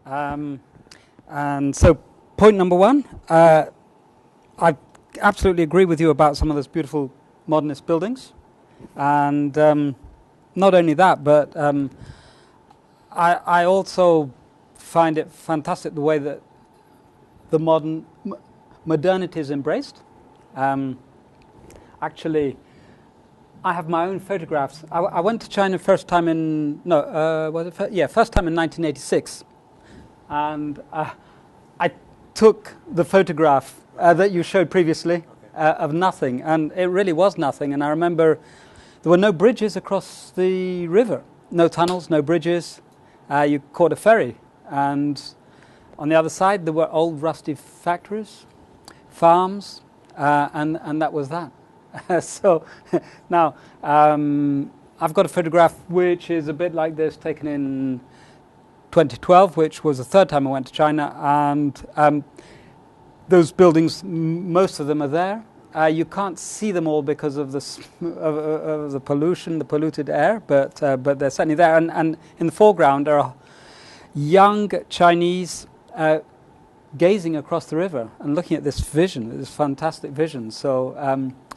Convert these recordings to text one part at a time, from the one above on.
Um, and so, point number one, I absolutely agree with you about some of those beautiful modernist buildings. And not only that, but I also find it fantastic the way that the modernity is embraced. Actually, I have my own photographs. I went to China first time in first time in 1986, and I took the photograph that you showed previously of nothing, and it really was nothing. And I remember there were no bridges across the river, no tunnels, no bridges. You caught a ferry, and on the other side there were old rusty factories, farms, and that was that. So now I've got a photograph which is a bit like this, taken in 2012, which was the third time I went to China, and those buildings, most of them are there. You can't see them all because of the pollution, the polluted air, but they're certainly there. And in the foreground there are young Chinese gazing across the river and looking at this vision, this fantastic vision. So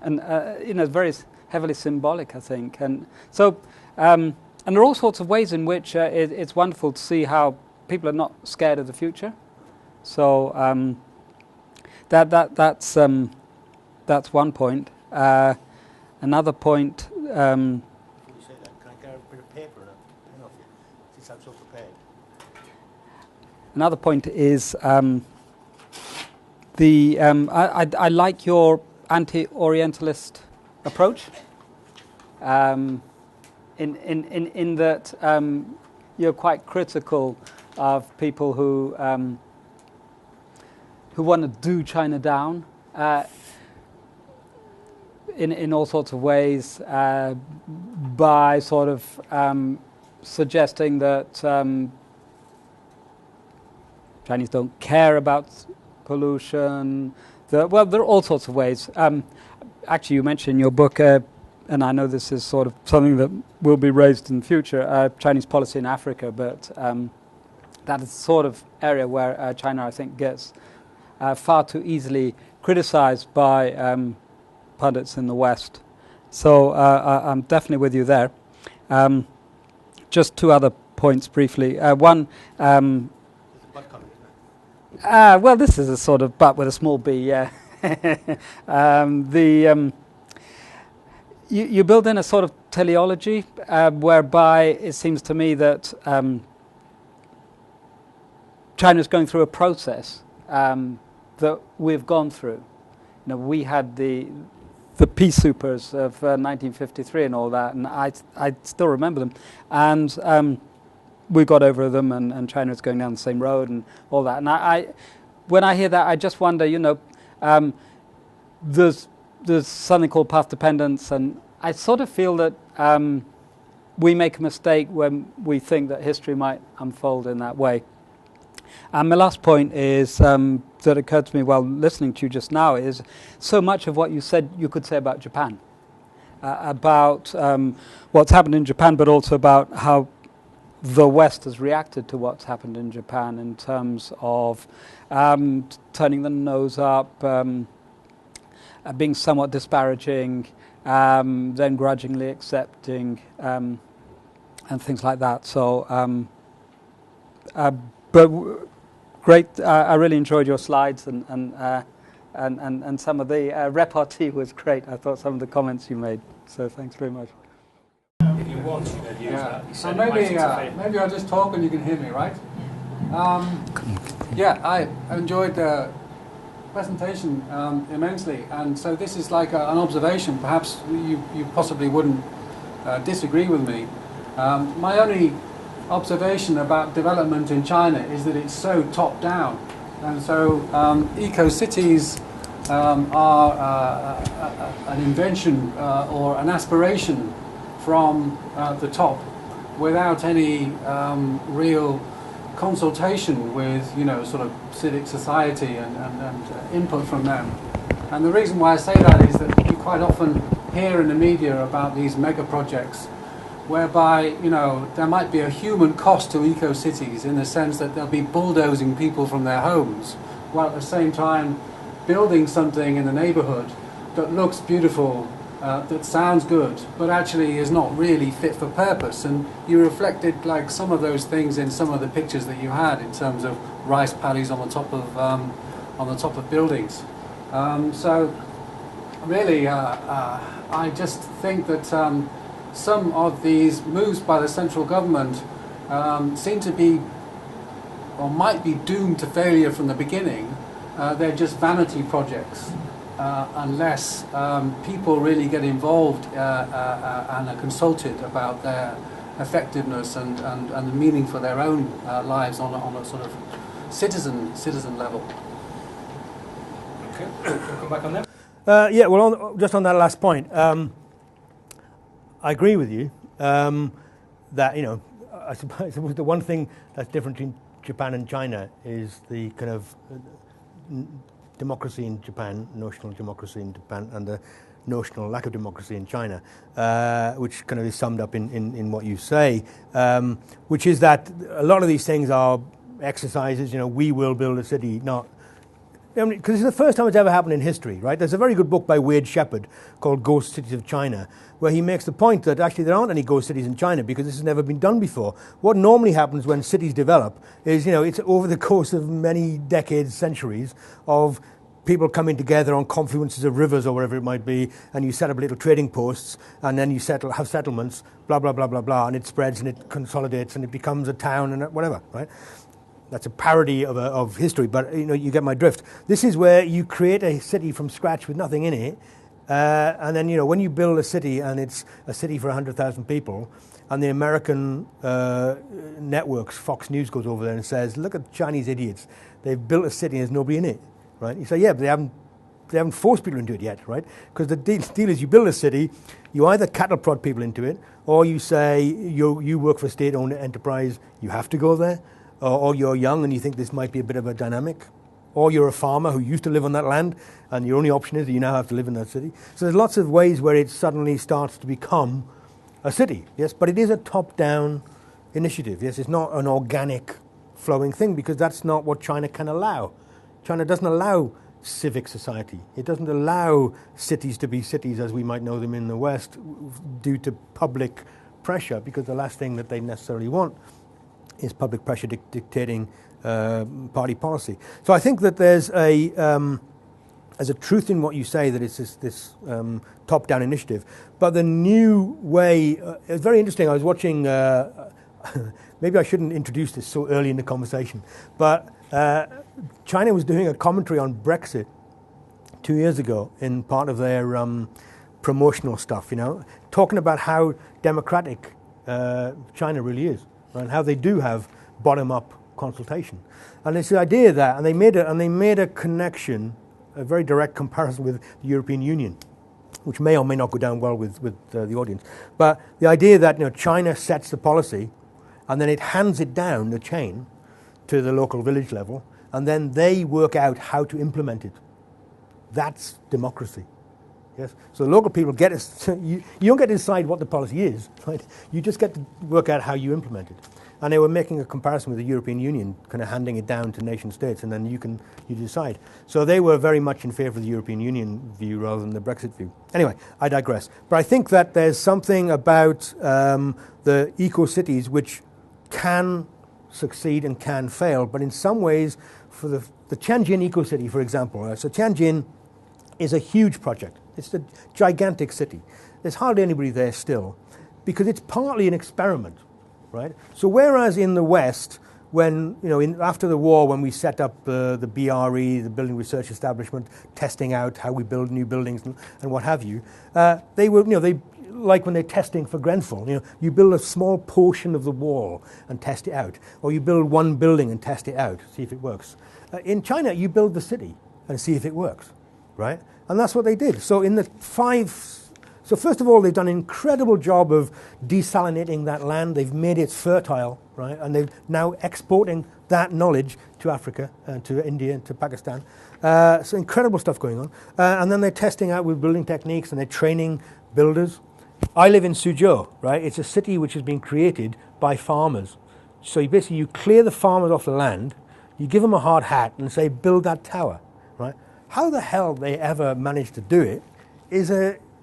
very heavily symbolic, I think. And so, and there are all sorts of ways in which it's wonderful to see how people are not scared of the future. So that's one point. Another point. Before you say that, can I get a bit of paper and a pen off you, since I'm so prepared? Another point is I like your anti-Orientalist approach. In that you're quite critical of people who want to do China down in all sorts of ways by sort of suggesting that Chinese don't care about pollution. There are all sorts of ways. Actually, you mentioned in your book, and I know this is sort of something that will be raised in the future, Chinese policy in Africa, but that is the sort of area where China, I think, gets far too easily criticized by pundits in the West. So I'm definitely with you there. Just two other points briefly. One, well, this is a sort of butt with a small b, yeah. You build in a sort of teleology whereby it seems to me that China's going through a process that we've gone through. You know, we had the peace supers of 1953 and all that, and I still remember them. And we got over them, and China's going down the same road and all that. And I when I hear that, I just wonder, you know, there's something called path dependence, and I sort of feel that we make a mistake when we think that history might unfold in that way. And my last point is that occurred to me while listening to you just now is so much of what you said you could say about Japan, about what's happened in Japan, but also about how the West has reacted to what's happened in Japan in terms of turning the nose up, being somewhat disparaging, then grudgingly accepting, and things like that. So, but great. I really enjoyed your slides, and some of the repartee was great. I thought some of the comments you made. So thanks very much. If you want, you could use that. So maybe I'll just talk and you can hear me, right? Yeah, I enjoyed the presentation immensely, and so this is like an observation. Perhaps you possibly wouldn't disagree with me. My only observation about development in China is that it's so top down, and so eco-cities are an invention or an aspiration from the top, without any real consultation with, you know, sort of civic society and input from them. And the reason why I say that is that you quite often hear in the media about these mega projects whereby, you know, there might be a human cost to eco-cities in the sense that they'll be bulldozing people from their homes, while at the same time building something in the neighborhood that looks beautiful, that sounds good, but actually is not really fit for purpose. And you reflected like some of those things in some of the pictures that you had in terms of rice paddies on the top of buildings. So really, I just think that some of these moves by the central government seem to be, or might be, doomed to failure from the beginning. They're just vanity projects, unless people really get involved and are consulted about their effectiveness and the meaning for their own lives on a sort of citizen level. Okay, come back on that. Yeah, well, just on that last point, I agree with you that, you know, I suppose the one thing that's different between Japan and China is the kind of democracy in Japan, notional democracy in Japan, and the notional lack of democracy in China, which kind of is summed up in what you say, which is that a lot of these things are exercises, you know, we will build a city, not... Because it's the first time it's ever happened in history, right? There's a very good book by Wade Shepard called Ghost Cities of China, where he makes the point that actually there aren't any ghost cities in China because this has never been done before. What normally happens when cities develop is, you know, it's over the course of many decades, centuries, of people coming together on confluences of rivers or whatever it might be, and you set up little trading posts, and then you have settlements, blah, blah, blah, blah, blah, and it spreads and it consolidates and it becomes a town and whatever, right? That's a parody of history, but you know, you get my drift. This is where you create a city from scratch with nothing in it, and then, you know, when you build a city and it's a city for 100,000 people, and the American networks, Fox News goes over there and says, "Look at Chinese idiots! They've built a city and there's nobody in it." Right? You say, "Yeah, but they haven't forced people into it yet, right?" Because the deal is, you build a city, you either cattle prod people into it, or you say you work for a state-owned enterprise, you have to go there. Or you're young and you think this might be a bit of a dynamic, or you're a farmer who used to live on that land and your only option is that you now have to live in that city. So there's lots of ways where it suddenly starts to become a city, yes, but it is a top-down initiative, yes, it's not an organic flowing thing, because that's not what China can allow. China doesn't allow civic society. It doesn't allow cities to be cities as we might know them in the West due to public pressure, because the last thing that they necessarily want is public pressure dictating party policy. So I think that there's a truth in what you say, that it's this top-down initiative. But the new way, it's very interesting. I was watching, maybe I shouldn't introduce this so early in the conversation, but China was doing a commentary on Brexit 2 years ago in part of their promotional stuff, you know, talking about how democratic China really is. And how they do have bottom-up consultation, and it's the idea that, and they made a connection, a very direct comparison with the European Union, which may or may not go down well with the audience. But the idea that, you know, China sets the policy, and then it hands it down the chain to the local village level, and then they work out how to implement it. That's democracy. Yes. So the local people get it. You don't get to decide what the policy is, right? You just get to work out how you implement it. And they were making a comparison with the European Union, kind of handing it down to nation states, and then you decide. So they were very much in favour of the European Union view rather than the Brexit view. Anyway, I digress. But I think that there's something about the eco-cities which can succeed and can fail. But in some ways, for the Tianjin eco-city, for example, so Tianjin is a huge project. It's a gigantic city. There's hardly anybody there still, because it's partly an experiment, right? So whereas in the West, when, you know, after the war, when we set up the BRE, the Building Research Establishment, testing out how we build new buildings and what have you, they were, you know, like when they're testing for Grenfell, you know, you build a small portion of the wall and test it out, or you build one building and test it out, see if it works. In China, you build the city and see if it works, right? And that's what they did. So so first of all, they've done an incredible job of desalinating that land. They've made it fertile, right? And they're now exporting that knowledge to Africa, to India, to Pakistan. So incredible stuff going on. And then they're testing out with building techniques, and they're training builders. I live in Suzhou, right? It's a city which has been created by farmers. So you clear the farmers off the land, you give them a hard hat and say, build that tower, right? How the hell they ever managed to do it is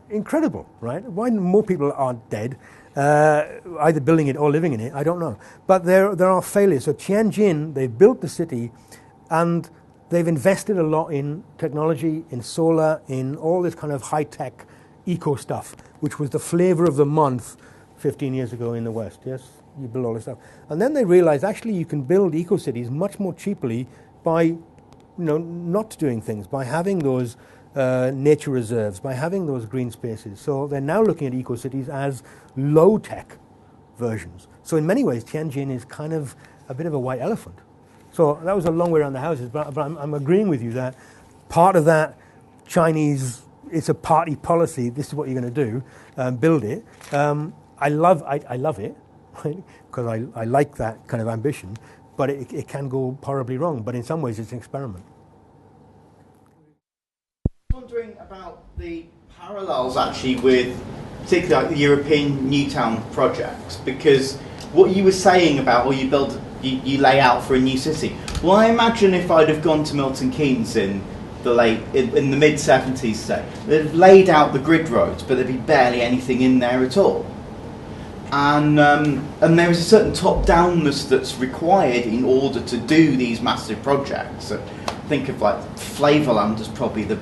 incredible, right? Why more people aren't dead, either building it or living in it, I don't know. But there are failures. So Tianjin, they built the city and they've invested a lot in technology, in solar, in all this kind of high-tech eco stuff, which was the flavor of the month 15 years ago in the West, yes? You build all this stuff. And then they realized actually you can build eco-cities much more cheaply by not doing things, by having those nature reserves, by having those green spaces. So they're now looking at eco-cities as low-tech versions. So in many ways, Tianjin is kind of a bit of a white elephant. So that was a long way around the houses, but I'm agreeing with you that part of that Chinese, it's a party policy, this is what you're going to do, build it. I love it, right? Because I like that kind of ambition, but it can go horribly wrong. But in some ways, it's an experiment. Wondering about the parallels actually with particularly like the European Newtown projects, because what you were saying about, or you lay out for a new city. Well, I imagine if I'd have gone to Milton Keynes in the mid 70s, say, they'd have laid out the grid roads, but there'd be barely anything in there at all. And there is a certain top-downness that's required in order to do these massive projects. So think of like Flavorland as probably the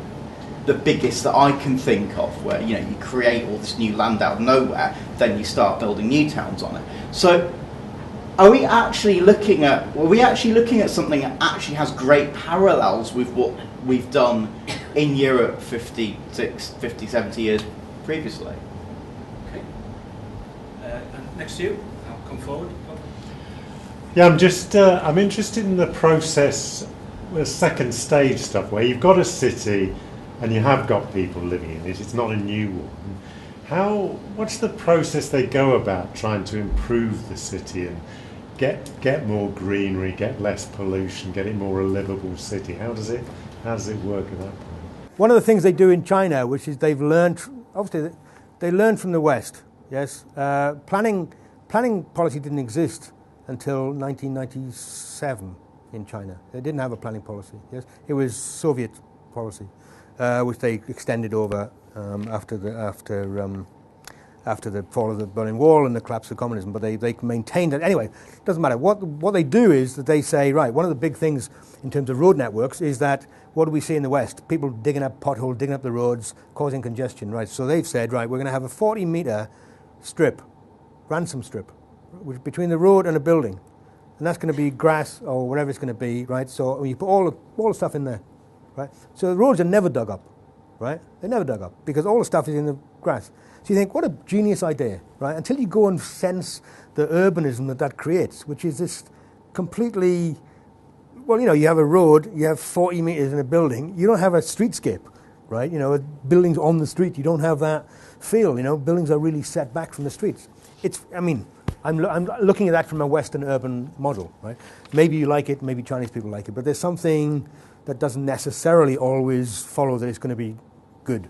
biggest that I can think of, where you create all this new land out of nowhere, then you start building new towns on it. So are we actually looking at something that actually has great parallels with what we've done in Europe 50, 70 years previously? Next to you, I'll come forward. Yeah, I'm interested in the process, the second stage stuff, where you've got a city and you have got people living in it. It's not a new one. What's the process they go about trying to improve the city and get more greenery, get less pollution, get it more a livable city? How does it work at that point? One of the things they do in China, which is they've learned, obviously they learned from the West. Yes, planning policy didn't exist until 1997 in China. They didn't have a planning policy. Yes, it was Soviet policy, which they extended over after the fall of the Berlin Wall and the collapse of communism. But they maintained it anyway. It doesn't matter. What they do is that they say, right, one of the big things in terms of road networks is that what do we see in the West? People digging up potholes, digging up the roads, causing congestion. Right. So they've said, right, we're going to have a 40-meter strip, ransom strip, between the road and a building, and that's going to be grass or whatever it's going to be, right? So you put all the stuff in there, right? So the roads are never dug up, right? They're never dug up because all the stuff is in the grass. So you think, what a genius idea, right? Until you go and sense the urbanism that creates, which is this completely, well, you have a road, you have 40 meters in a building, you don't have a streetscape, right? Buildings on the street, you don't have that feel. Buildings are really set back from the streets. I'm looking at that from a Western urban model, right? Maybe you like it, maybe Chinese people like it, but there's something that doesn't necessarily always follow that it's going to be good.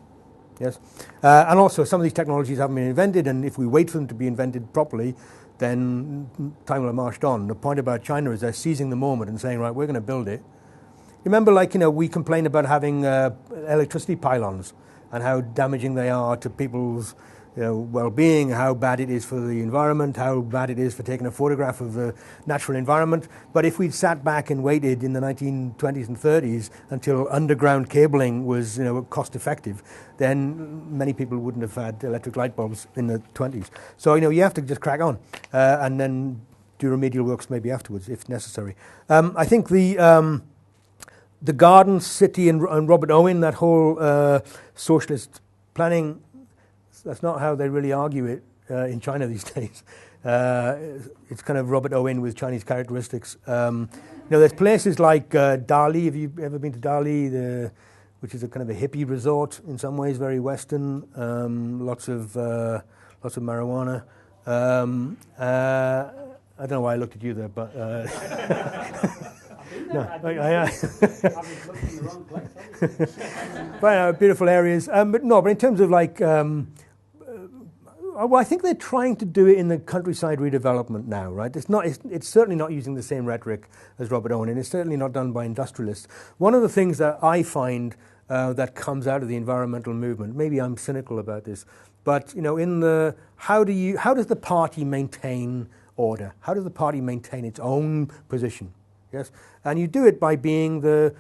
Yes, and also some of these technologies haven't been invented, and if we wait for them to be invented properly, then time will have marched on. The point about China is they're seizing the moment and saying, right, we're going to build it. Remember, we complain about having electricity pylons and how damaging they are to people's well-being, how bad it is for the environment, how bad it is for taking a photograph of the natural environment. But if we'd sat back and waited in the 1920s and 30s until underground cabling was cost effective, then many people wouldn't have had electric light bulbs in the 20s. So you have to just crack on and then do remedial works maybe afterwards if necessary. I think the Garden City and Robert Owen, that whole socialist planning, that's not how they really argue it in China these days. It's kind of Robert Owen with Chinese characteristics. There's places like Dali. Have you ever been to Dali, which is a kind of a hippie resort in some ways, very Western, lots of marijuana. I don't know why I looked at you there, but... I was looking in the wrong place. But beautiful areas. But in terms of Well, I think they're trying to do it in the countryside redevelopment now, right? It's certainly not using the same rhetoric as Robert Owen, and it's certainly not done by industrialists. One of the things that I find that comes out of the environmental movement, maybe I'm cynical about this, but how does the party maintain order? How does the party maintain its own position? Yes, and you do it by being the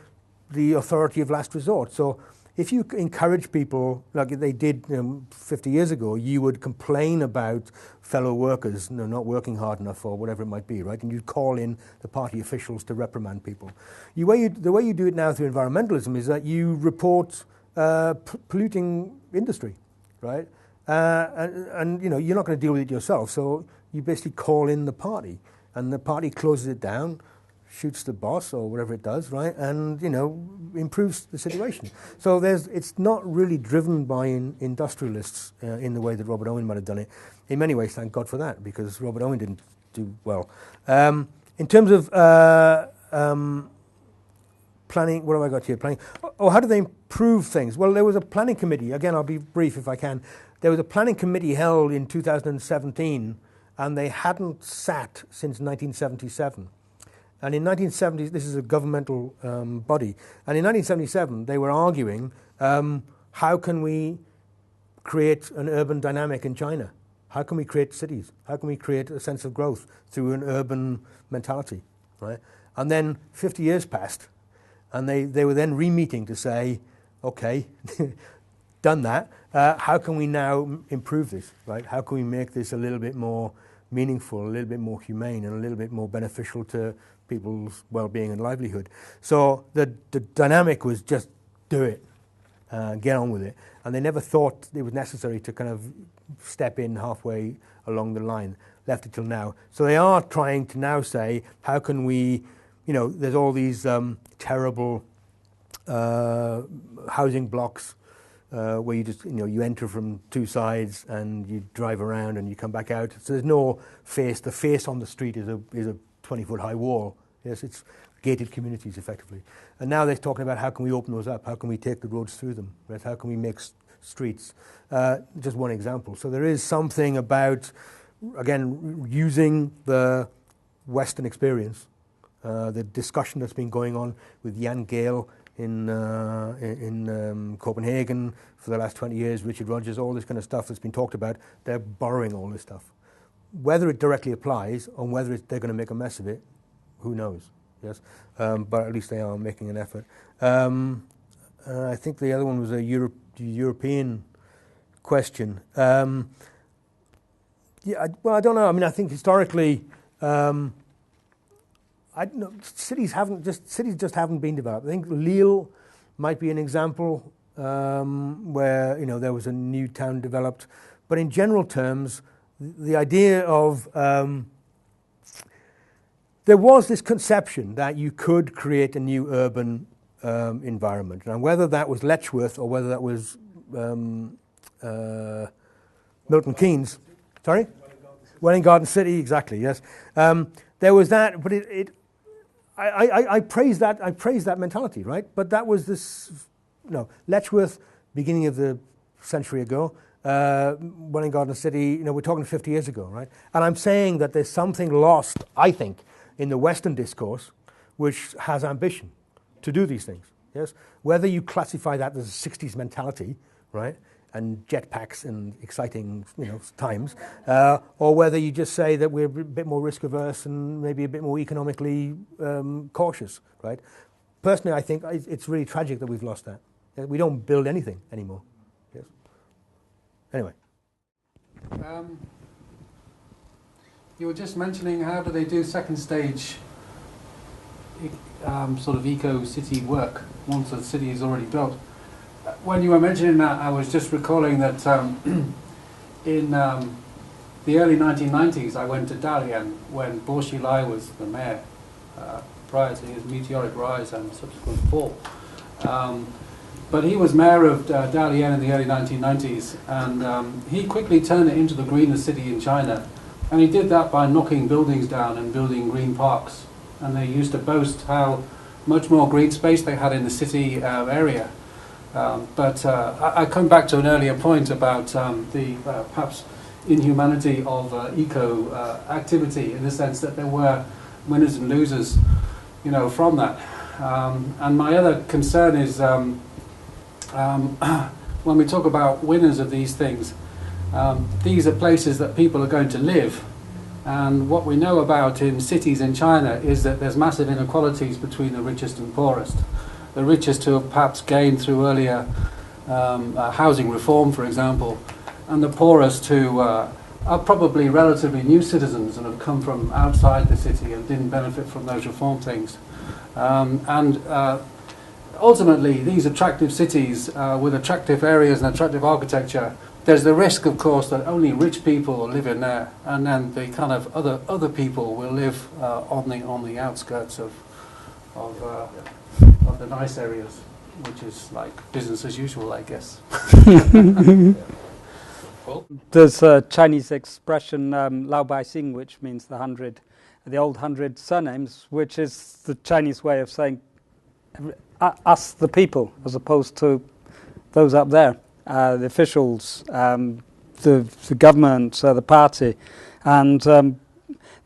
authority of last resort. So if you encourage people, like they did 50 years ago, you would complain about fellow workers not working hard enough or whatever it might be, right? And you'd call in the party officials to reprimand people. The way you do it now through environmentalism is that you report polluting industry, right? And you're not going to deal with it yourself, so you basically call in the party, and the party closes it down, shoots the boss or whatever it does, right, and improves the situation. So it's not really driven by industrialists in the way that Robert Owen might have done it. In many ways, thank God for that, because Robert Owen didn't do well. In terms of planning, what have I got here? Planning. Oh, how do they improve things? Well, there was a planning committee. Again, I'll be brief if I can. There was a planning committee held in 2017, and they hadn't sat since 1977. And in 1970, this is a governmental body, and in 1977 they were arguing, how can we create an urban dynamic in China? How can we create cities? How can we create a sense of growth through an urban mentality, right? And then 50 years passed, and they were then re-meeting to say, okay, done that, how can we now improve this, right? How can we make this a little bit more meaningful, a little bit more humane, and a little bit more beneficial to people's well-being and livelihood? So the dynamic was just do it, get on with it. And they never thought it was necessary to kind of step in halfway along the line, left it till now. So they are trying to now say, how can we, there's all these terrible housing blocks where you just, you enter from two sides and you drive around and you come back out. So there's no face. The face on the street is a 20-foot high wall. Yes, it's gated communities effectively. And now they're talking about how can we open those up? How can we take the roads through them? Right? How can we make streets? Just one example. So there is something about, again, using the Western experience, the discussion that's been going on with Jan Gehl in Copenhagen for the last 20 years, Richard Rogers, all this kind of stuff that's been talked about, they're borrowing all this stuff. Whether it directly applies or whether they're going to make a mess of it, who knows? Yes, but at least they are making an effort. I think the other one was a European question. I don't know. I mean, I think historically, cities just haven't been developed. I think Lille might be an example where there was a new town developed, but in general terms, the idea of there was this conception that you could create a new urban environment, and whether that was Letchworth or whether that was Milton Keynes, sorry, Welwyn Garden City, exactly. Yes, there was that, but I praise that. I praise that mentality, right? But that was this, Letchworth, beginning of the century ago. Welwyn Garden City, we're talking 50 years ago, right? And I'm saying that there's something lost, I think, in the Western discourse, which has ambition to do these things. Yes, whether you classify that as a 60s mentality, right, and jetpacks and exciting, times, or whether you just say that we're a bit more risk averse and maybe a bit more economically cautious, right? Personally, I think it's really tragic that we've lost that. We don't build anything anymore. Yes. Anyway. You were just mentioning how do they do second stage sort of eco-city work once the city is already built. When you were mentioning that, I was just recalling that in the early 1990s I went to Dalian when Bo Xilai was the mayor prior to his meteoric rise and subsequent fall. But he was mayor of Dalian in the early 1990s, and he quickly turned it into the greenest city in China. And he did that by knocking buildings down and building green parks. And they used to boast how much more green space they had in the city area. But I come back to an earlier point about the perhaps inhumanity of eco activity, in the sense that there were winners and losers, you know, from that. And my other concern is when we talk about winners of these things, these are places that people are going to live. And what we know about in cities in China is that there's massive inequalities between the richest and poorest. The richest who have perhaps gained through earlier housing reform, for example, and the poorest who are probably relatively new citizens and have come from outside the city and didn't benefit from those reform things. Ultimately, these attractive cities with attractive areas and attractive architecture, there's the risk, of course, that only rich people will live in there, and then the kind of other people will live on the outskirts of the nice areas, which is like business as usual, I guess. There's a Chinese expression, Lao Bai Xing, which means the old 100 surnames, which is the Chinese way of saying us, the people, as opposed to those up there. The officials, the government, the party, and the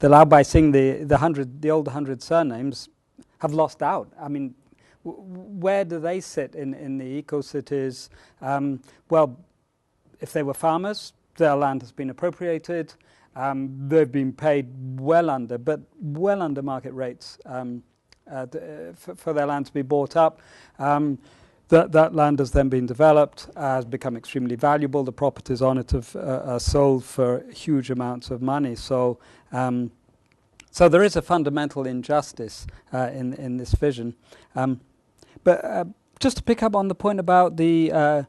Lao Bai Xing, the old 100 surnames, have lost out. I mean, where do they sit in the eco-cities? Well, if they were farmers, their land has been appropriated. They've been paid well under market rates for their land to be bought up. That land has then been developed, has become extremely valuable. The properties on it are sold for huge amounts of money. So there is a fundamental injustice in this vision. But just to pick up on the point about the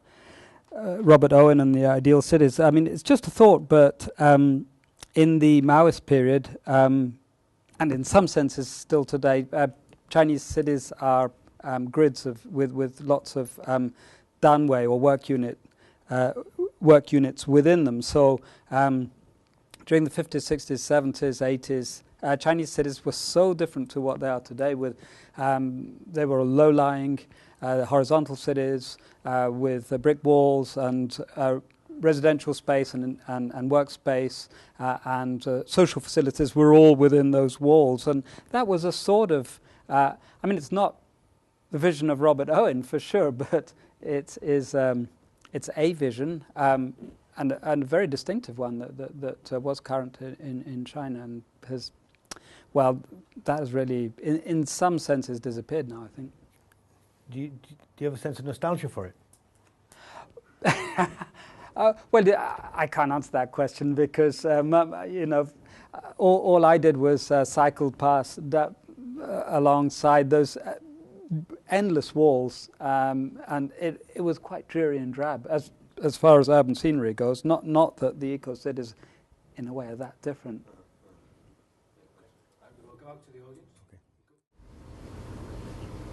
Robert Owen and the ideal cities, I mean, it's just a thought, but in the Maoist period, and in some senses still today, Chinese cities are grids with lots of danwei or work units within them. So during the 50s, 60s, 70s, 80s, Chinese cities were so different to what they are today. They were low-lying, horizontal cities with brick walls and residential space and workspace and social facilities were all within those walls. And that was a sort of, I mean, it's not the vision of Robert Owen for sure, but it's a vision and a very distinctive one that was current in China and has, well, that has really, in some senses, disappeared now, I think. Do you have a sense of nostalgia for it? Well, I can't answer that question because, you know, all I did was cycled past that alongside those endless walls, and it was quite dreary and drab as far as urban scenery goes. Not that the eco-cities, in a way, are that different.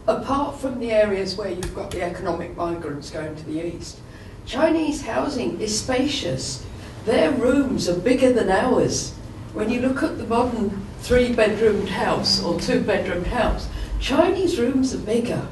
Apart from the areas where you've got the economic migrants going to the east, Chinese housing is spacious. Their rooms are bigger than ours. When you look at the modern 3-bedroomed house or 2-bedroomed house, Chinese rooms are bigger.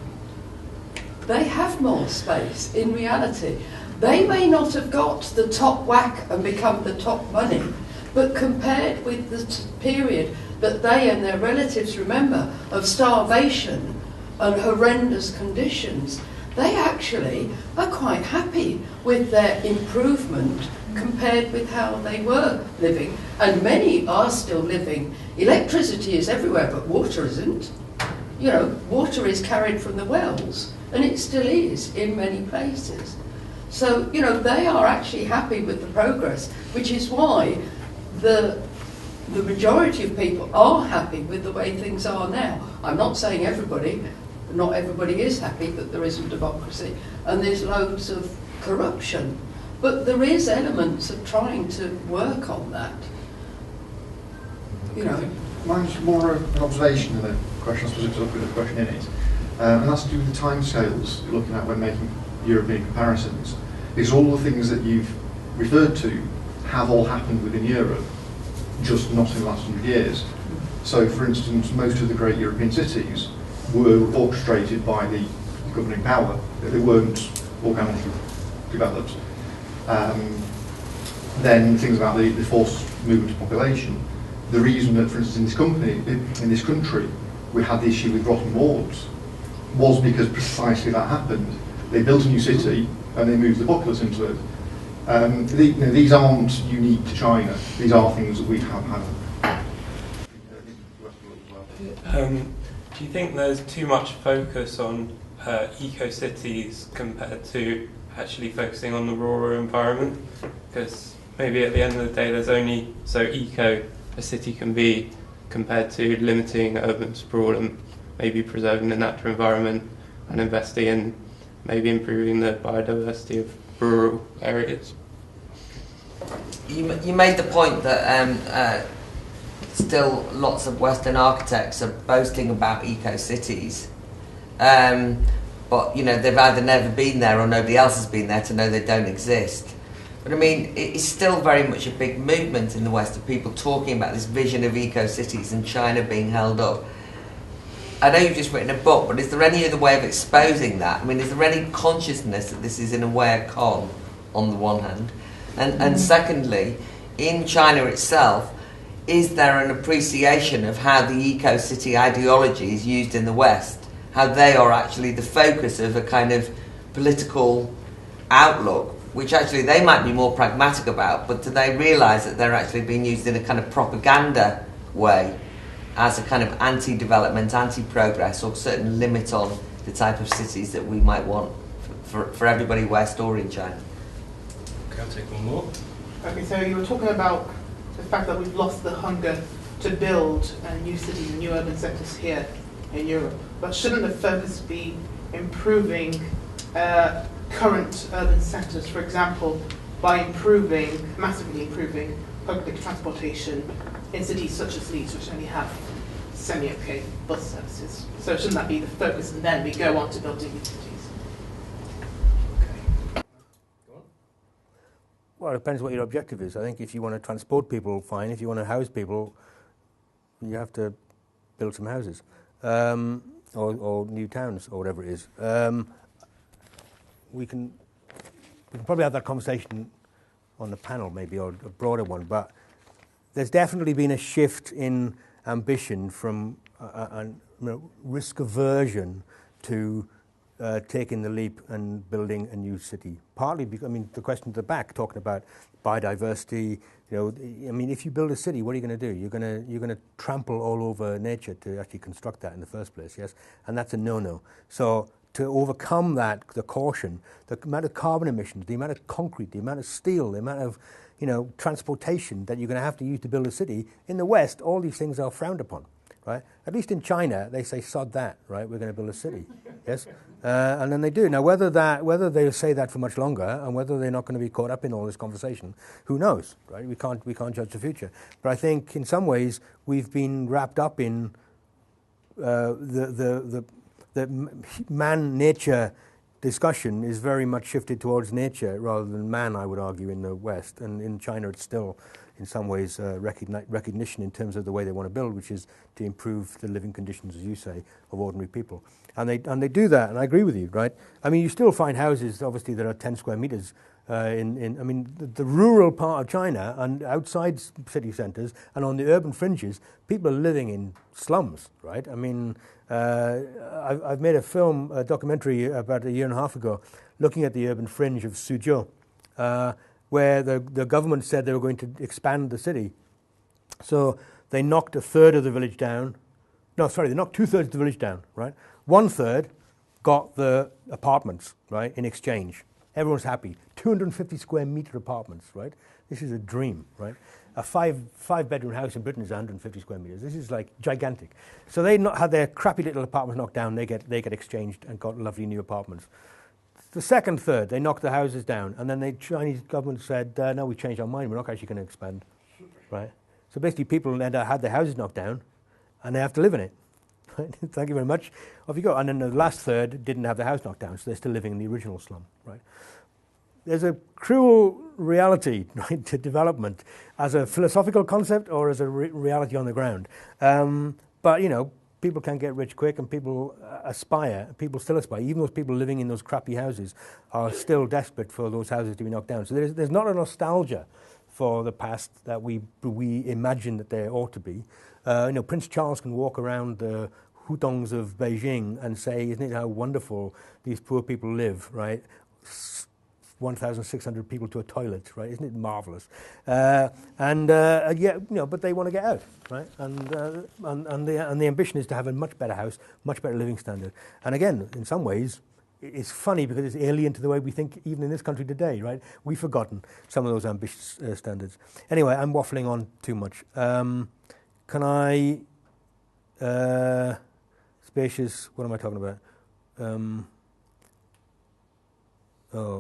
They have more space in reality. They may not have got the top whack and become the top money, but compared with the period that they and their relatives remember of starvation and horrendous conditions, they actually are quite happy with their improvement compared with how they were living. And many are still living. Electricity is everywhere, but water isn't. You know, water is carried from the wells, and it still is in many places. So, you know, they are actually happy with the progress, which is why the majority of people are happy with the way things are now. I'm not saying everybody. Not everybody is happy that there isn't democracy and there's loads of corruption. But there is elements of trying to work on that. You know. Mine's more an observation than a question, I suppose, because I've put a question in it. And that's to do with the timescales you're looking at when making European comparisons. Because all the things that you've referred to have all happened within Europe, just not in the last 100 years. So, for instance, most of the great European cities were orchestrated by the governing power. They weren't organically developed. then things about the forced movement of population. The reason that, for instance, in this country, we had the issue with rotten wards was because precisely that happened. They built a new city and they moved the populace into it. These aren't unique to China. These are things that we have had. Do you think there's too much focus on eco-cities compared to actually focusing on the rural environment? Because maybe at the end of the day there's only so eco a city can be compared to limiting urban sprawl and maybe preserving the natural environment and investing in maybe improving the biodiversity of rural areas. You made the point that still lots of Western architects are boasting about eco-cities, but they've either never been there or nobody else has been there to know they don't exist. But I mean, it's still very much a big movement in the West of people talking about this vision of eco-cities and China being held up. I know you've just written a book, but is there any other way of exposing that? I mean, is there any consciousness that this is in a way a con, on the one hand? And secondly, in China itself, is there an appreciation of how the eco-city ideology is used in the West? How they are actually the focus of a kind of political outlook, which actually they might be more pragmatic about, but do they realise that they're actually being used in a kind of propaganda way as a kind of anti-development, anti-progress, or certain limit on the type of cities that we might want for everybody West or in China? Okay, I'll take one more. Okay, so you were talking about the fact that we've lost the hunger to build new cities and new urban centres here in Europe. But shouldn't the focus be improving current urban centres, for example, by massively improving public transportation in cities such as Leeds, which only have semi-okay bus services? So shouldn't that be the focus, and then we go on to building new cities? Well, it depends what your objective is. I think if you want to transport people, fine. If you want to house people, you have to build some houses or new towns or whatever it is. We can probably have that conversation on the panel, maybe, or a broader one. But there's definitely been a shift in ambition from risk aversion to taking the leap and building a new city. Partly because, the question at the back, talking about biodiversity, if you build a city, what are you going to do? You're going to trample all over nature to actually construct that in the first place, yes? And that's a no-no. So to overcome that, the caution, the amount of carbon emissions, the amount of concrete, the amount of steel, the amount of transportation that you're going to have to use to build a city, in the West, all these things are frowned upon. Right? At least in China, they say, sod that, right? We're going to build a city, yes? And then they do. Now, whether they'll say that for much longer and whether they're not going to be caught up in all this conversation, who knows, right? We can't judge the future. But I think in some ways we've been wrapped up in the man-nature discussion is very much shifted towards nature rather than man, I would argue, in the West. And in China, it's still in some ways recognition in terms of the way they want to build, which is to improve the living conditions, as you say, of ordinary people. And they do that, and I agree with you, right? You still find houses, obviously, that are 10 square meters the rural part of China and outside city centres and on the urban fringes, people are living in slums, right? I've made a documentary about a year and a half ago looking at the urban fringe of Suzhou, where the government said they were going to expand the city. So they knocked a third of the village down. No, sorry, they knocked 2/3 of the village down, right? 1/3 got the apartments, right, in exchange. Everyone's happy. 250 square meter apartments, right? This is a dream, right? A five-bedroom house in Britain is 150 square meters. This is like gigantic. So they had their crappy little apartments knocked down. They get exchanged and got lovely new apartments. The second third, they knocked the houses down, and then the Chinese government said, no, we changed our mind. We're not actually going to expand, right? So basically people had their houses knocked down, and they have to live in it. Right? Thank you very much. Off you go. And then the last third didn't have the house knocked down, so they're still living in the original slum, right? There's a cruel reality, right, to development as a philosophical concept or as a reality on the ground. But, people can get rich quick, and people people still aspire. Even those people living in those crappy houses are still desperate for those houses to be knocked down. So there's not a nostalgia for the past that we imagine that there ought to be. Prince Charles can walk around the hutongs of Beijing and say, isn't it how wonderful these poor people live, right? 1,600 people to a toilet, right? Isn't it marvelous? But they want to get out, right? And the ambition is to have a much better house, much better living standard. And again, in some ways, it's funny because it's alien to the way we think even in this country today, right? We've forgotten some of those ambitious standards. Anyway, I'm waffling on too much. Can I... spacious, what am I talking about?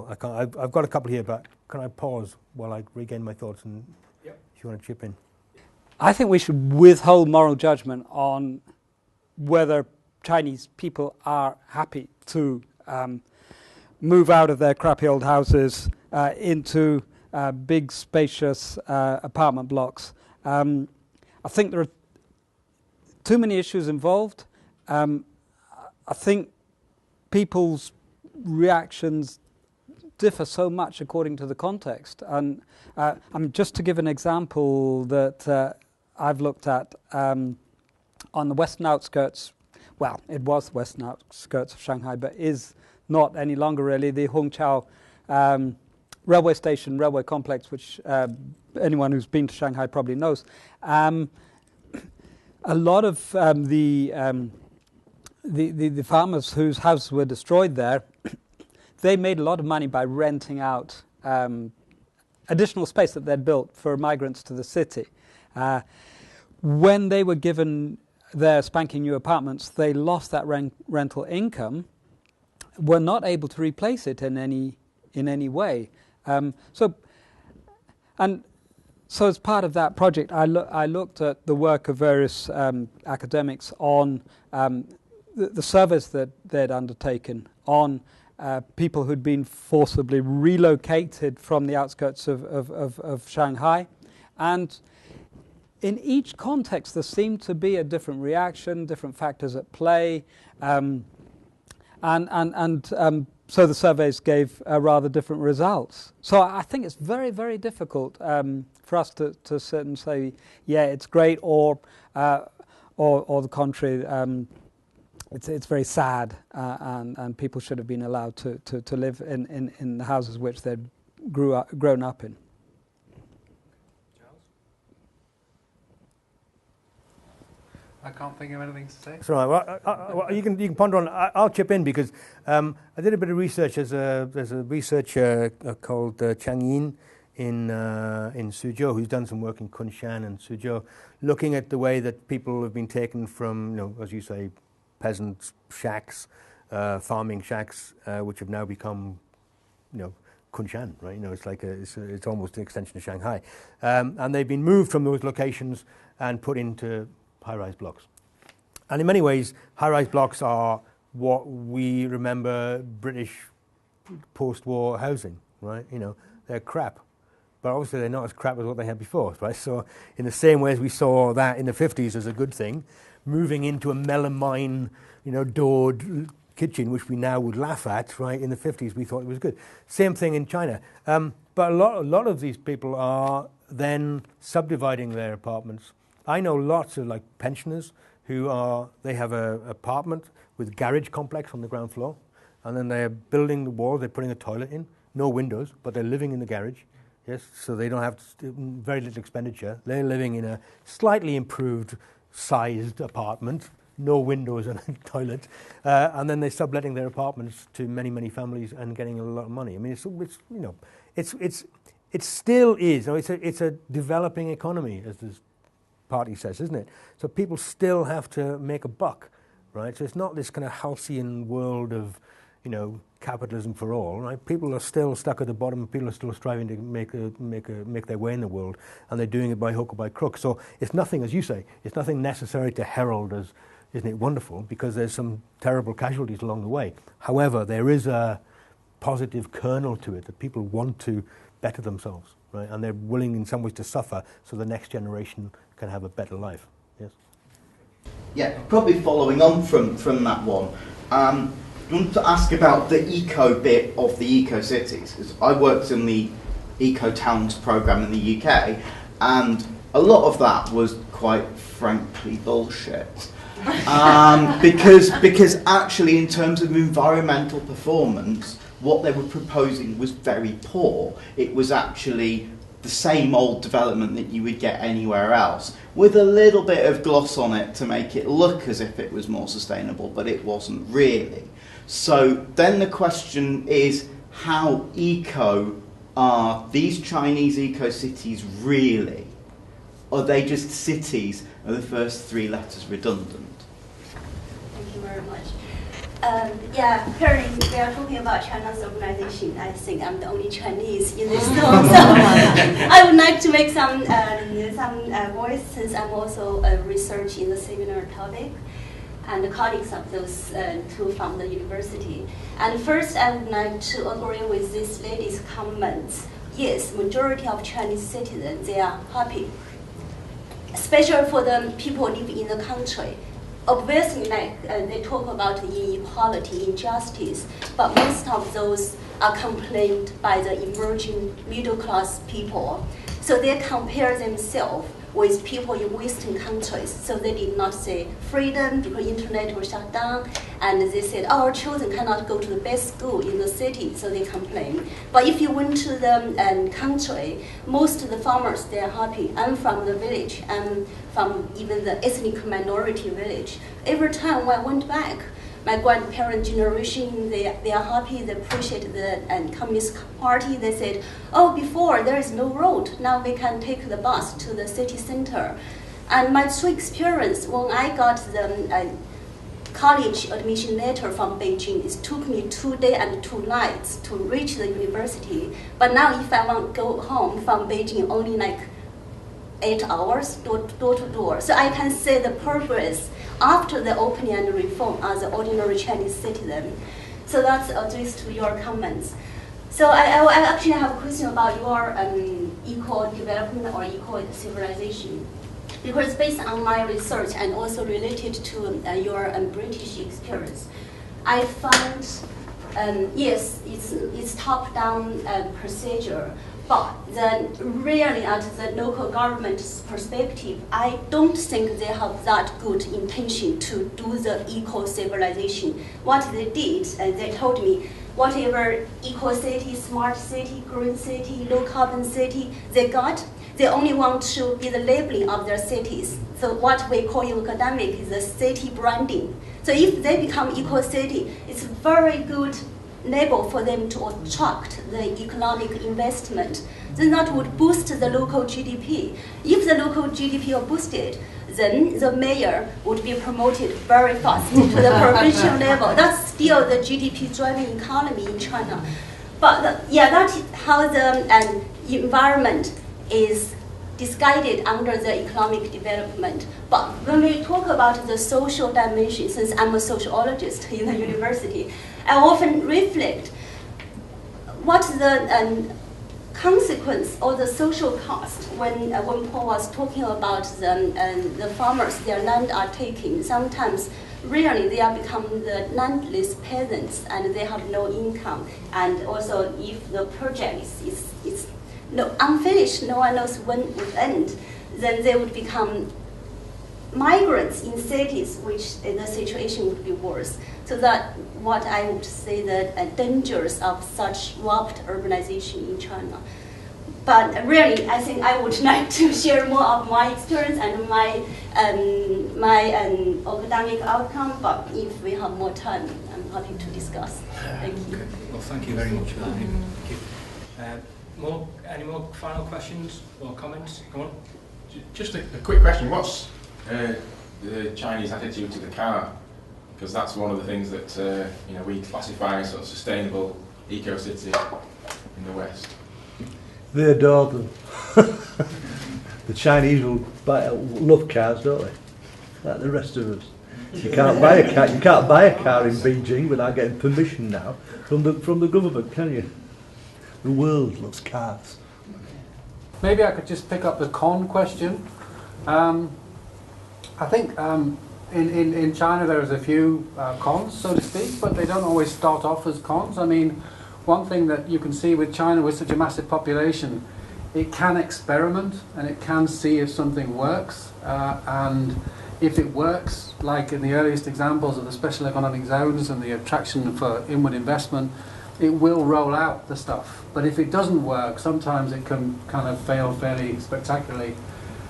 I can't. I've got a couple here, but can I pause while I regain my thoughts and if you want to chip in? I think we should withhold moral judgment on whether Chinese people are happy to move out of their crappy old houses into big, spacious apartment blocks. I think there are too many issues involved. I think people's reactions differ so much according to the context. And just to give an example that I've looked at on the western outskirts, well, it was the western outskirts of Shanghai, but is not any longer really, the Hongqiao railway station, railway complex, which anyone who's been to Shanghai probably knows. A lot of the farmers whose houses were destroyed there, they made a lot of money by renting out additional space that they'd built for migrants to the city. When they were given their spanking new apartments, they lost that rental income, were not able to replace it in any way. So as part of that project, I looked at the work of various academics on the surveys that they'd undertaken on people who'd been forcibly relocated from the outskirts of Shanghai. And in each context, there seemed to be a different reaction, different factors at play. So the surveys gave rather different results. So I think it's very, very difficult for us to sit and say, yeah, it's great, or the contrary. It's very sad, and people should have been allowed to live in the houses which they'd grown up in. I can't think of anything to say. So well, you can ponder on. I'll chip in because I did a bit of research. There's a researcher called Chang Yin in Suzhou who's done some work in Kunshan and Suzhou, looking at the way that people have been taken from, as you say, peasant shacks, farming shacks, which have now become, Kunshan, right? It's like it's almost an extension of Shanghai, and they've been moved from those locations and put into high-rise blocks. And in many ways, high-rise blocks are what we remember British post-war housing, right? They're crap. But obviously they're not as crap as what they had before, right? So in the same way as we saw that in the 50s as a good thing, moving into a melamine, doored kitchen, which we now would laugh at, right? In the 50s we thought it was good. Same thing in China. But a lot of these people are then subdividing their apartments. I know lots of pensioners who they have an apartment with garage complex on the ground floor, and then they're building the walls, they're putting a toilet in, no windows, but they're living in the garage. Yes, so they don't have very little expenditure. They're living in a slightly improved sized apartment, no windows and a toilet, and then they're subletting their apartments to many, many families and getting a lot of money. I mean, it still is. It's a developing economy, as this party says, isn't it? So people still have to make a buck, right? So it's not this kind of halcyon world of, capitalism for all, right? People are still stuck at the bottom. People are still striving to make their way in the world, and they're doing it by hook or by crook. So it's nothing, as you say, it's nothing necessary to herald as, isn't it wonderful? Because there's some terrible casualties along the way. However, there is a positive kernel to it that people want to better themselves, right? And they're willing in some ways to suffer so the next generation can have a better life. Yes. Yeah, probably following on from that one. I want to ask about the eco bit of the eco cities, because I worked in the Eco Towns programme in the UK, and a lot of that was quite frankly bullshit. Because actually, in terms of environmental performance, what they were proposing was very poor. It was actually the same old development that you would get anywhere else, with a little bit of gloss on it to make it look as if it was more sustainable, but it wasn't really. So then the question is, how eco are these Chinese eco-cities really? Are they just cities? Are the first three letters redundant? Thank you very much. Currently we are talking about China's urbanization. I think I'm the only Chinese in this room, so I would like to make some voice, since I'm also researching the similar topic, and colleagues of those two from the university. And first, I would like to agree with this lady's comments. Yes, majority of Chinese citizens, they are happy, especially for the people living in the country. Obviously, they talk about inequality, injustice, but most of those are complained by the emerging middle-class people. So they compare themselves with people in Western countries. So they did not say freedom because internet was shut down, and they said our children cannot go to the best school in the city, so they complain. But if you went to the country, most of the farmers, they are happy. I'm from the village, I'm from even the ethnic minority village. Every time when I went back, my grandparent generation, they are happy, they appreciate the Communist Party. They said, oh, before there is no road, now we can take the bus to the city center. And my true experience, when I got the college admission letter from Beijing, it took me 2 days and 2 nights to reach the university. But now if I want to go home from Beijing, only like 8 hours, door to door. So I can say the progress after the opening and reform as an ordinary Chinese citizen. So that's addressed to your comments. So I actually have a question about your equal development or equal civilization. Because based on my research and also related to your British experience, I found, yes, it's top-down procedure, but then really at the local government's perspective, I don't think they have that good intention to do the eco-civilization. What they did, they told me, whatever eco-city, smart city, green city, low-carbon city they got, they only want to be the labeling of their cities. So what we call in academic is the city branding. So if they become eco-city, it's very good label for them to attract the economic investment. Then that would boost the local GDP. If the local GDP are boosted, then the mayor would be promoted very fast to the provincial level. That's still the GDP driving economy in China. But that's how the environment is disguised under the economic development. But when we talk about the social dimension, since I'm a sociologist in the university, I often reflect what the consequence or the social cost when Paul was talking about the farmers, their land are taken. Sometimes really they are becoming the landless peasants and they have no income. And also if the project is unfinished, no one knows when it would end, then they would become migrants in cities, which the situation would be worse. So that what I would say the dangers of such rapid urbanization in China. But really, I think I would like to share more of my experience and my academic outcome. But if we have more time, I'm happy to discuss. Thank you. Okay. Well, thank you very much for that. Thank you. Any more final questions or comments? Go on. Just a quick question. What's the Chinese attitude to the car? Because that's one of the things that we classify as sort of sustainable eco-city in the West. They adore them. The Chinese will love cars, don't they? Like the rest of us. You can't buy a car. You can't buy a car in Beijing without getting permission now from the government, can you? The world loves cars. Maybe I could just pick up the con question. I think in China there's a few cons, so to speak, but they don't always start off as cons. I mean, one thing that you can see with China, with such a massive population, it can experiment and it can see if something works. And if it works, like in the earliest examples of the special economic zones and the attraction for inward investment, it will roll out the stuff. But if it doesn't work, sometimes it can kind of fail fairly spectacularly.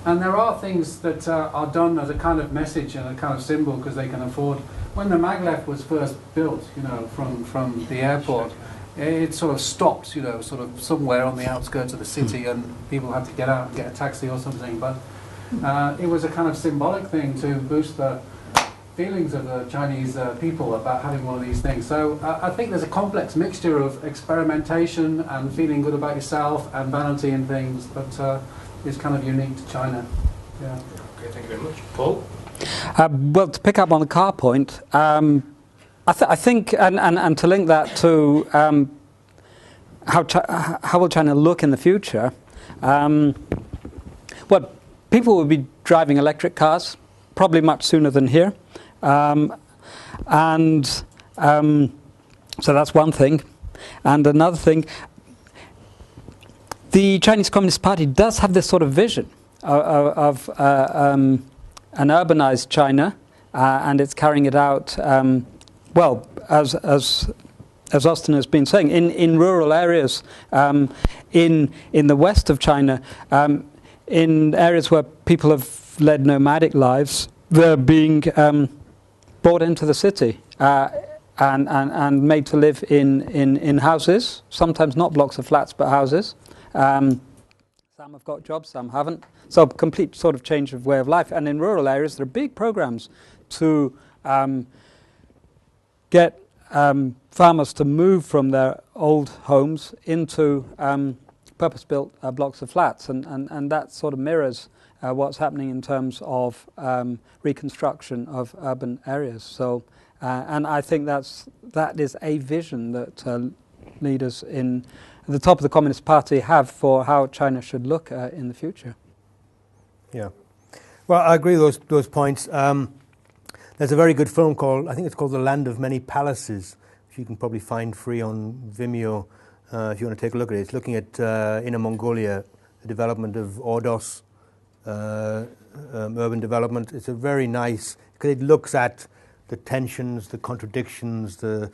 And there are things that are done as a kind of message and a kind of symbol because they can afford. When the maglev was first built, you know, from the airport, it sort of stopped, you know, sort of somewhere on the outskirts of the city, and people had to get out and get a taxi or something. But it was a kind of symbolic thing to boost the feelings of the Chinese people about having one of these things. So I think there's a complex mixture of experimentation and feeling good about yourself and vanity and things that is kind of unique to China. Yeah. Okay, thank you very much. Paul? Well, to pick up on the car point, I think, and to link that to how will China look in the future, well, people will be driving electric cars, probably much sooner than here. So that's one thing. And another thing, the Chinese Communist Party does have this sort of vision of an urbanized China, and it's carrying it out, well, as Austin has been saying, in rural areas, in the west of China, in areas where people have led nomadic lives, they're being brought into the city and made to live in houses, sometimes not blocks of flats but houses. Some have got jobs, some haven't. So complete sort of change of way of life. And in rural areas, there are big programs to get farmers to move from their old homes into purpose-built blocks of flats. And that sort of mirrors what's happening in terms of reconstruction of urban areas. So, and I think that is a vision that leaders in the top of the Communist Party have for how China should look in the future. Yeah. Well, I agree with those points. There's a very good film called, I think it's called The Land of Many Palaces, which you can probably find free on Vimeo if you want to take a look at it. It's looking at Inner Mongolia, the development of Ordos, urban development. It's a very nice, because it looks at the tensions, the contradictions, the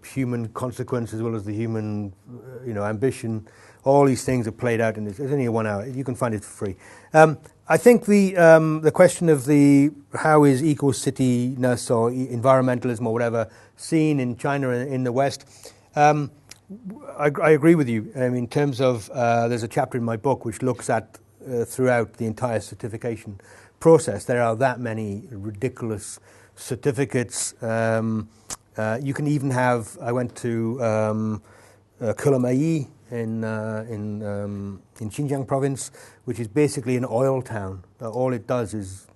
human consequence as well as the human, ambition. All these things are played out in this. It's only 1 hour. You can find it for free. I think the question of how is eco-cityness or environmentalism or whatever seen in China and in the West, I agree with you. In terms of, there's a chapter in my book which looks at throughout the entire certification process. There are that many ridiculous certificates. You can even have. I went to Kulamai in Xinjiang province, which is basically an oil town. All it does is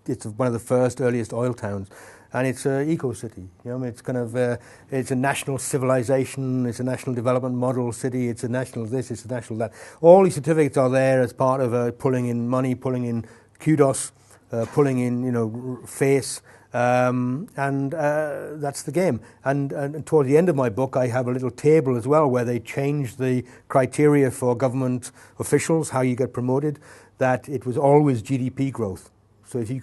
it's one of the first earliest oil towns, and it's an eco-city. It's kind of it's a national civilization. It's a national development model city. It's a national this. It's a national that. All these certificates are there as part of pulling in money, pulling in kudos, pulling in face. And that's the game. And toward the end of my book, I have a little table as well where they change the criteria for government officials, how you get promoted, that it was always GDP growth. So if you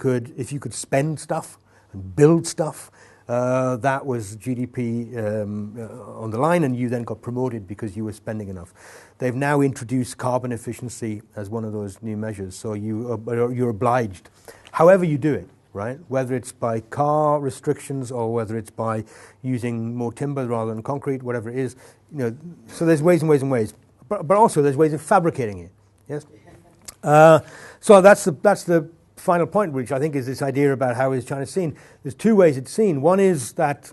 could spend stuff and build stuff, that was GDP on the line, and you then got promoted because you were spending enough. They've now introduced carbon efficiency as one of those new measures, so you're obliged, however you do it. Right, whether it's by car restrictions or whether it's by using more timber rather than concrete, whatever it is, So there's ways and ways and ways, but also there's ways of fabricating it. Yes. So that's the final point, which I think is this idea about how is China seen. There's two ways it's seen. One is that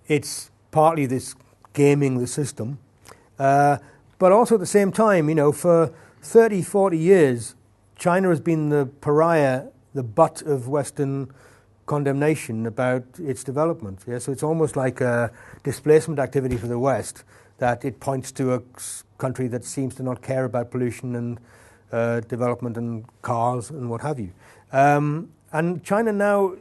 it's partly this gaming the system, but also at the same time, for 30, 40 years, China has been the pariah, the butt of Western condemnation about its development. Yeah? So it's almost like a displacement activity for the West, that it points to a country that seems to not care about pollution and development and cars and what have you. And China now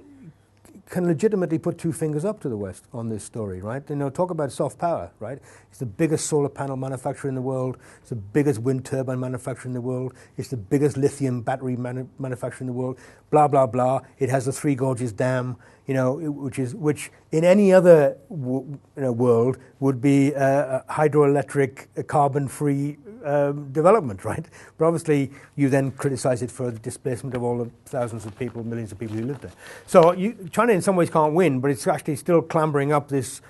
can legitimately put two fingers up to the West on this story, right? You know, talk about soft power, right? It's the biggest solar panel manufacturer in the world. It's the biggest wind turbine manufacturer in the world. It's the biggest lithium battery manufacturer in the world. Blah blah blah. It has the Three Gorges Dam, you know, which in any other world would be a hydroelectric, carbon-free development, right? But obviously, you then criticize it for the displacement of all the thousands of people, millions of people who live there. So China in some ways can't win, but it's actually still clambering up this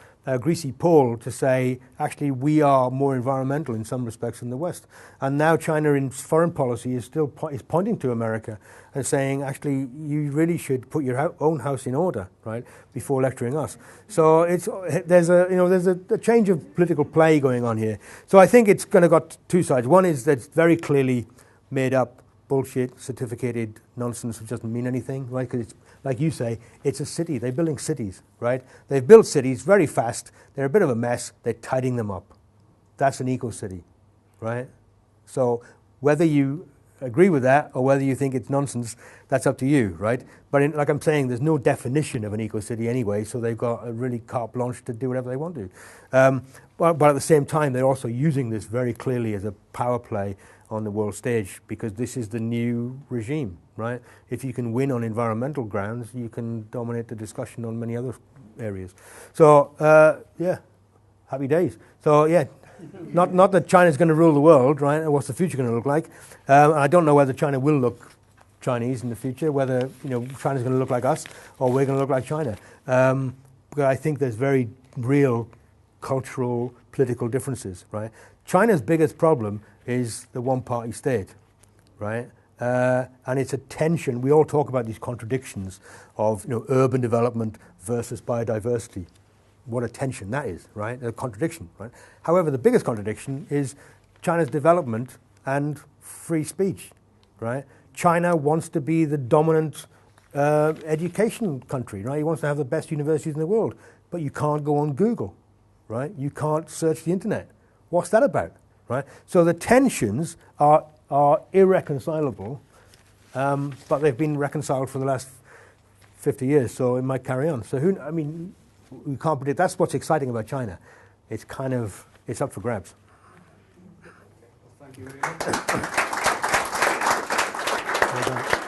greasy pole to say, actually, we are more environmental in some respects than the West. And now China in foreign policy is still is pointing to America and saying, actually, you really should put your own house in order, right, before lecturing us. So there's a change of political play going on here. So I think it's going to got two sides. One is that it's very clearly made up bullshit, certificated nonsense which doesn't mean anything, right? Because it's, like you say, it's a city. They're building cities, right? They've built cities very fast. They're a bit of a mess. They're tidying them up. That's an eco-city, right? So whether you agree with that or whether you think it's nonsense, that's up to you, right? But like I'm saying, there's no definition of an eco-city anyway, so they've got a really carte blanche to do whatever they want to. But at the same time, they're also using this very clearly as a power play on the world stage, because this is the new regime, right? If you can win on environmental grounds, you can dominate the discussion on many other areas. So, yeah, happy days. So, yeah, not that China's going to rule the world, right? And what's the future going to look like? I don't know whether China will look Chinese in the future, whether China's going to look like us or we're going to look like China. But I think there's very real cultural, political differences, right? China's biggest problem is the one-party state, right? And it's a tension. We all talk about these contradictions of urban development versus biodiversity. What a tension that is, right? A contradiction, right? However, the biggest contradiction is China's development and free speech, right? China wants to be the dominant education country, right? He wants to have the best universities in the world, but you can't go on Google, right? You can't search the internet. What's that about, right? So the tensions are irreconcilable, but they've been reconciled for the last 50 years, so it might carry on. So we can't predict. That's what's exciting about China. It's it's up for grabs. Thank you very much. Well done.